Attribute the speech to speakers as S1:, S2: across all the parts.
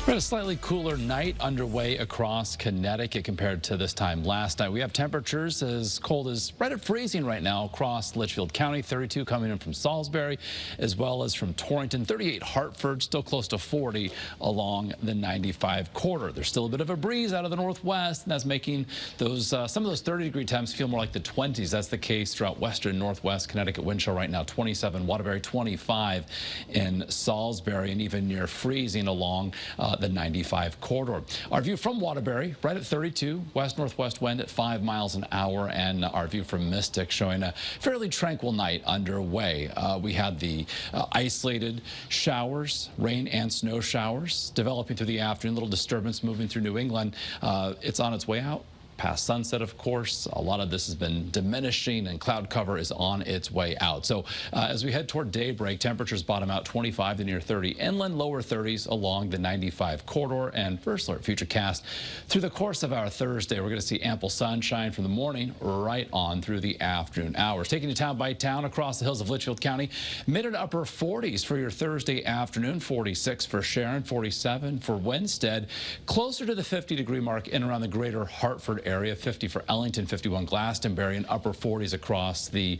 S1: We had a slightly cooler night underway across Connecticut compared to this time last night. We have temperatures as cold as right at freezing right now across Litchfield County, 32 coming in from Salisbury, as well as from Torrington, 38 Hartford, still close to 40 along the 95 corridor. There's still a bit of a breeze out of the northwest, and that's making those some of those 30-degree temps feel more like the 20s. That's the case throughout western and northwest Connecticut. Wind chill right now 27 Waterbury, 25 in Salisbury, and even near freezing along the 95 corridor. Our view from Waterbury right at 32, west-northwest wind at 5 miles an hour, and our view from Mystic showing a fairly tranquil night underway. We had the isolated showers, rain and snow showers developing through the afternoon, little disturbance moving through New England. It's on its way out. Past sunset, of course, a lot of this has been diminishing and cloud cover is on its way out. So as we head toward daybreak, temperatures bottom out 25 to near 30 inland, lower 30s along the 95 corridor. And first alert futurecast, through the course of our Thursday, we're going to see ample sunshine from the morning right on through the afternoon hours. Taking you town by town across the hills of Litchfield County, mid and upper 40s for your Thursday afternoon, 46 for Sharon, 47 for Winstead, closer to the 50-degree mark in around the greater Hartford area, 50 for Ellington, 51 Glastonbury, and upper 40s across the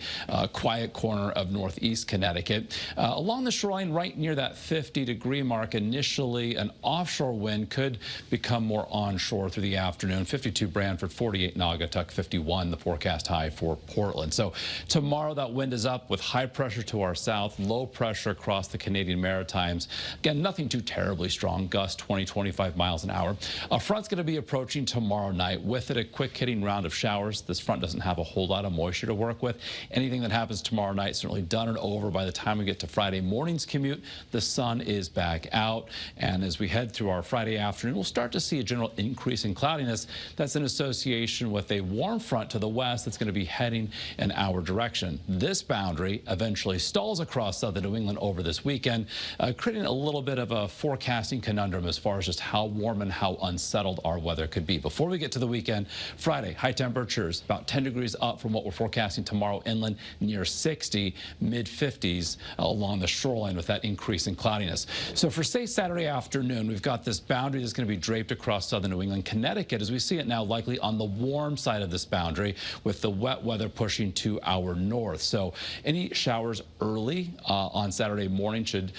S1: quiet corner of northeast Connecticut. Along the shoreline right near that 50-degree mark, initially an offshore wind could become more onshore through the afternoon. 52 Brantford, 48 Naugatuck, 51 the forecast high for Portland. So tomorrow that wind is up with high pressure to our south, low pressure across the Canadian Maritimes. Again, nothing too terribly strong, gusts 20-25 miles an hour. A front's going to be approaching tomorrow night. With it, a quick hitting round of showers. This front doesn't have a whole lot of moisture to work with. Anything that happens tomorrow night certainly done and over by the time we get to Friday morning's commute. The sun is back out, and as we head through our Friday afternoon, we'll start to see a general increase in cloudiness. That's in association with a warm front to the west that's going to be heading in our direction. This boundary eventually stalls across southern New England over this weekend, creating a little bit of a forecasting conundrum as far as just how warm and how unsettled our weather could be. Before we get to the weekend, Friday, high temperatures about 10 degrees up from what we're forecasting tomorrow inland, near 60, mid-50s along the shoreline with that increase in cloudiness. So for, say, Saturday afternoon, we've got this boundary that's going to be draped across southern New England. Connecticut, as we see it now, likely on the warm side of this boundary with the wet weather pushing to our north. So any showers early on Saturday morning should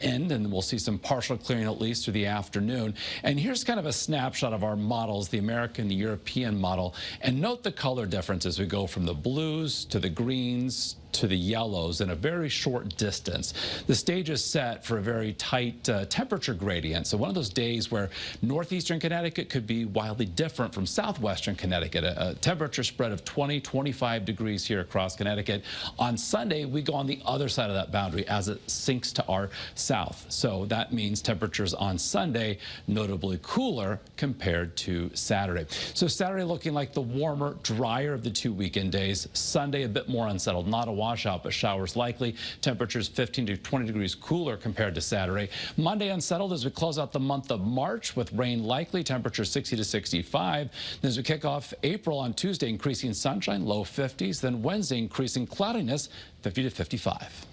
S1: end, and we'll see some partial clearing at least through the afternoon. And here's kind of a snapshot of our models, the American, the European model, and note the color difference as we go from the blues to the greens to the yellows in a very short distance. The stage is set for a very tight temperature gradient. So one of those days where northeastern Connecticut could be wildly different from southwestern Connecticut. A temperature spread of 20-25 degrees here across Connecticut. On Sunday, we go on the other side of that boundary as it sinks to our south. So that means temperatures on Sunday notably cooler compared to Saturday. So Saturday looking like the warmer, drier of the two weekend days. Sunday a bit more unsettled, not a washout, but showers likely. Temperatures 15 to 20 degrees cooler compared to Saturday. Monday unsettled as we close out the month of March with rain likely. Temperatures 60 to 65. Then as we kick off April on Tuesday, increasing sunshine, low 50s. Then Wednesday, increasing cloudiness, 50 to 55.